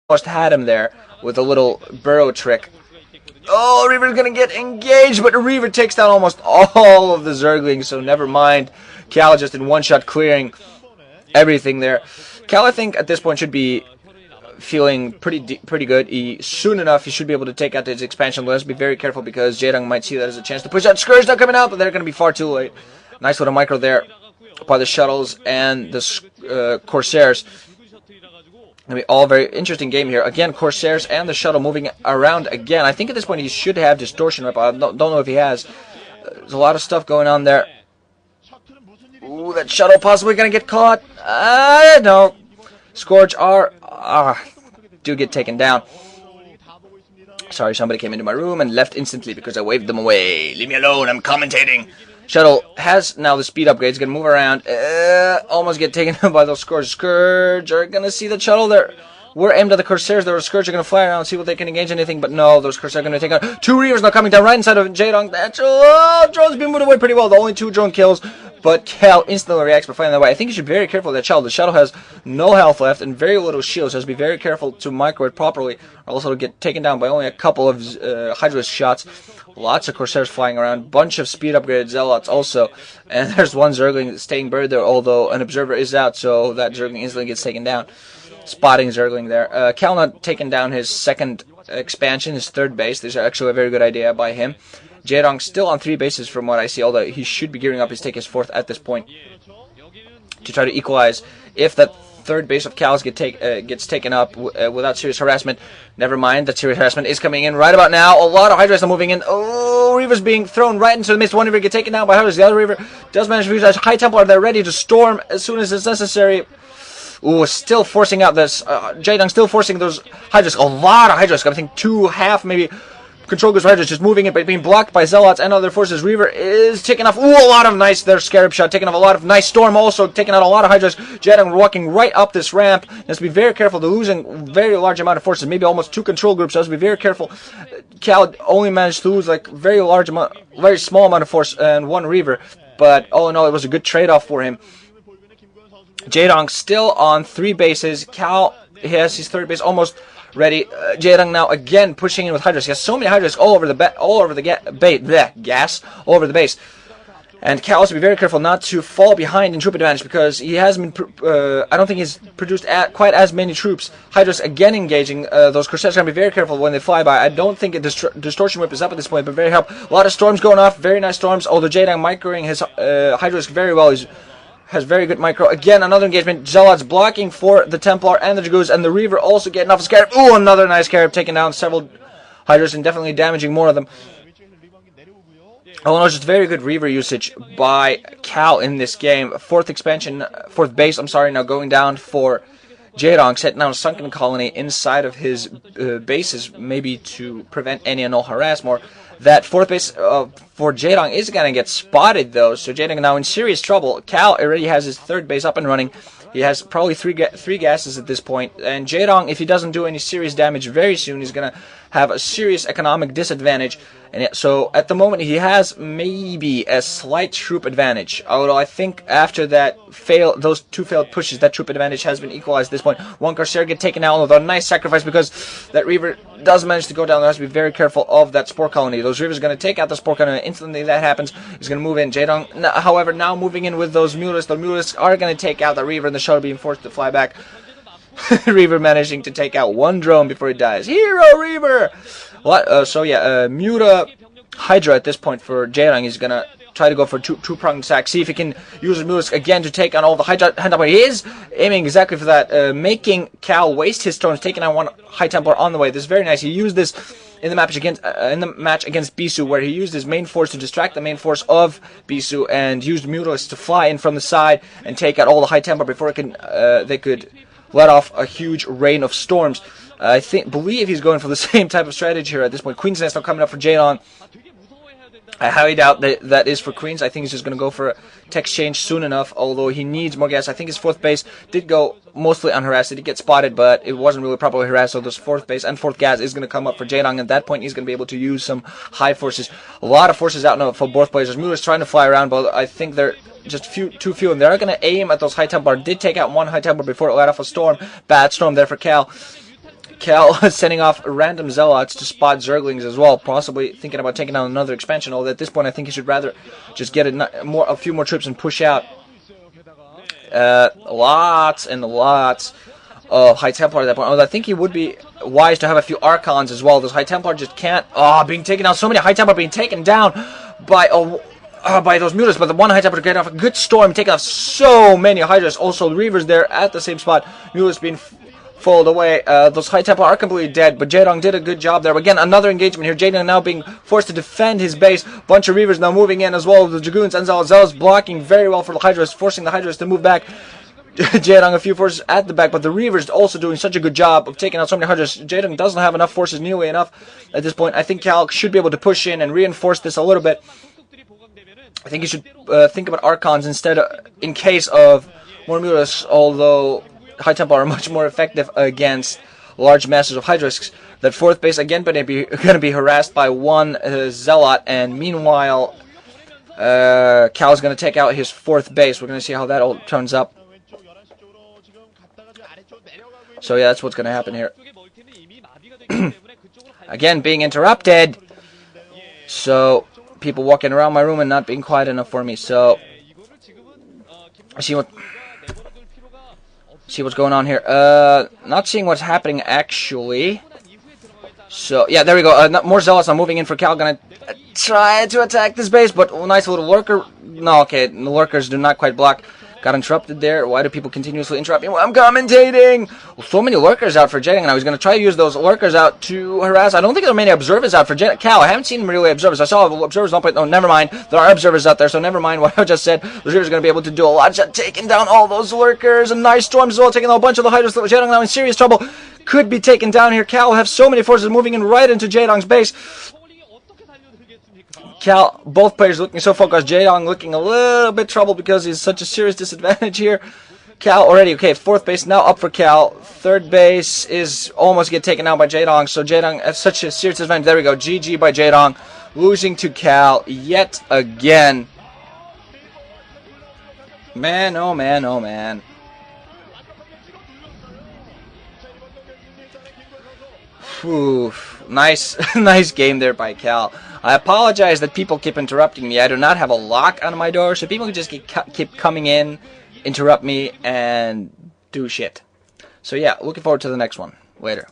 almost had him there with a little burrow trick. Oh, Reaver's going to get engaged, but Reaver takes down almost all of the Zerglings, so never mind. Kal just in one shot clearing everything there. Kal, I think, at this point should be feeling pretty good. Soon enough, he should be able to take out his expansion. Let's be very careful because Jaedong might see that as a chance to push out. Scourge not coming out, but they're going to be far too late. Nice little micro there by the shuttles and the Corsairs. Going to be all very interesting game here. Again, Corsairs and the shuttle moving around again. I think at this point he should have distortion up. I don't know if he has. There's a lot of stuff going on there. Ooh, that shuttle possibly going to get caught. No. Scourge do get taken down. Sorry, somebody came into my room and left instantly because I waved them away. Leave me alone, I'm commentating. Shuttle has now the speed upgrades, going to move around, almost get taken out by those Scourge. Scourge are going to see the shuttle there. We're aimed at the Corsairs. The Scourge are going to fly around and see what they can engage anything, but no, those Corsairs are going to take out. 2 Reavers now coming down right inside of Jaedong. Drone's been moved away pretty well. The only 2 drone kills, but Kal instantly reacts by fighting that way. I think you should be very careful of that shuttle. The shuttle has no health left and very little shield, so be very careful to micro it properly, or else it'll get taken down by only a couple of Hydra's shots. Lots of Corsairs flying around, bunch of speed upgraded Zealots also, and there's one Zergling staying buried there, although an observer is out, so that Zergling instantly gets taken down. Spotting Zergling there. Kal not taking down his second expansion, his third base. This is actually a very good idea by him. Jaedong still on 3 bases from what I see, although he should be gearing up his take his 4th at this point to try to equalize. If that third base of Kal's gets taken up without serious harassment, never mind, that serious harassment is coming in right about now. A lot of Hydras are moving in. Oh, Reaver's being thrown right into the mist. One Reaver get taken down by Hydras. The other Reaver does manage to use that High Templar. They're ready to storm as soon as it's necessary. Ooh, still forcing out this, Jaedong still forcing those Hydras. A lot of Hydras. I think 2.5 maybe control groups of Hydras just moving it, but being blocked by Zealots and other forces. Reaver is taking off. Ooh, a lot of nice there. Scarab shot taking off a lot of nice. Storm also taking out a lot of Hydras. Jaedong walking right up this ramp. Has to be very careful. They're losing very large amount of forces, maybe almost 2 control groups. So has to be very careful. Kal only managed to lose like very small amount of force and 1 Reaver, but all in all, it was a good trade-off for him. Jaedong still on 3 bases. Kal has his 3rd base almost ready. Jaedong now again pushing in with Hydras. He has so many Hydras all over the base. And Kal has to be very careful not to fall behind in troop advantage because he hasn't been. I don't think he's produced quite as many troops. Hydras again engaging those Corsairs. Gotta be very careful when they fly by. I don't think a distortion whip is up at this point, but very helpful. A lot of storms going off. Very nice storms. Although Jaedong microing his Hydras very well. Has very good micro. Again, another engagement. Zealots blocking for the Templar and the Dragoons, and the Reaver also getting off a Scarab. Ooh, another nice Scarab taking down several Hydras and definitely damaging more of them. Oh no, just very good Reaver usage by Kal in this game. 4th base, now going down for Jaedong, setting down a sunken colony inside of his bases, maybe to prevent any and all harassment. That 4th base for Jaedong is going to get spotted, though, so Jaedong now in serious trouble. Kal already has his 3rd base up and running. He has probably three gases at this point, and Jaedong, if he doesn't do any serious damage very soon, is going to have a serious economic disadvantage. And so at the moment, he has maybe a slight troop advantage. Although I think after those 2 failed pushes, that troop advantage has been equalized at this point. 1 Corsair get taken out, although a nice sacrifice because that Reaver does manage to go down. There has to be very careful of that Spore Colony. Those Reavers are going to take out the Spore Colony. Instantly that happens, he's going to move in. Jaedong, however, now moving in with those Mulists. The Mulists are going to take out the Reaver and the shuttle being forced to fly back. Reaver managing to take out 1 drone before he dies. Hero Reaver! Muta Hydra at this point for Jaedong. He's going to try to go for two-pronged attack. See if he can use his Mulisk again to take on all the Hydra. He is aiming exactly for that, making Kal waste his stones, taking on 1 High Templar on the way. This is very nice. He used this in the match against Bisu, where he used his main force to distract the main force of Bisu and used Mutalisk to fly in from the side and take out all the High Templar before they could let off a huge rain of storms. I believe he's going for the same type of strategy here at this point. Queen's Nest now coming up for Jaedong. I highly doubt that is for Queens. I think he's just going to go for a text change soon enough, although he needs more gas. I think his 4th base did go mostly unharassed. He did get spotted, but it wasn't really properly harassed, so this 4th base and 4th gas is going to come up for Jaedong. At that point, he's going to be able to use some high forces. A lot of forces out now for both players. Mueller's trying to fly around, but I think they're just too few, and they're going to aim at those High Templar. Did take out 1 High Templar before it let off a storm. Bad storm there for Kal. Kal sending off random zealots to spot zerglings as well, possibly thinking about taking out another expansion. Although at this point, I think he should rather just get a few more troops and push out. Lots and lots of High Templar at that point. Although I think he would be wise to have a few Archons as well. Those High Templar just can't. Being taken out. So many High Templar being taken down by those Mutas. But the one High Templar getting off a good storm, taking off so many Hydras. Also, Reavers there at the same spot. Mutas being fold away. Those High Templar are completely dead, but Jaedong did a good job there. Again, another engagement here. Jaedong now being forced to defend his base. Bunch of Reavers now moving in as well. The Dragoons and Zealots blocking very well for the Hydras, forcing the Hydras to move back. Jaedong a few forces at the back, but the Reavers also doing such a good job of taking out so many Hydras. Jaedong doesn't have enough forces nearly enough at this point. I think Kal should be able to push in and reinforce this a little bit. I think you should think about Archons instead in case of more Mutas, although High Templar are much more effective against large masses of Hydras. That fourth base again going to be harassed by one Zealot, and meanwhile Kal is going to take out his fourth base. We're going to see how that all turns up. So yeah, that's what's going to happen here. Again, being interrupted. So people walking around my room and not being quiet enough for me. So see what's going on here. Not seeing what's happening actually. So yeah, there we go. More Zealots are moving in for Kal. Gonna try to attack this base, but nice little lurker. No, okay, the lurkers do not quite block. Got interrupted there. Why do people continuously interrupt me? Well, I'm commentating. Well, so many lurkers out for Jaedong, and I was going to try to use those lurkers out to harass. I don't think there are many observers out for Kal. I haven't seen really observers. I saw observers on point. Oh, never mind. There are observers out there, so never mind what I just said. The Reavers are going to be able to do a lot. Just taking down all those lurkers. A nice storm as well, taking out a bunch of the Hydras. Jaedong now in serious trouble. Could be taken down here. Kal will have so many forces moving in right into Jaedong's base. Kal, both players looking so focused. Jaedong looking a little bit troubled because he's such a serious disadvantage here. Kal already, okay, fourth base now up for Kal. Third base is almost get taken out by Jaedong. So Jaedong has such a serious disadvantage. There we go, GG by Jaedong. Losing to Kal yet again. Man, oh man, oh man. Whew. Nice, nice game there by Kal. I apologize that people keep interrupting me. I do not have a lock on my door, so people can just keep coming in, interrupt me, and do shit. So yeah, looking forward to the next one. Later.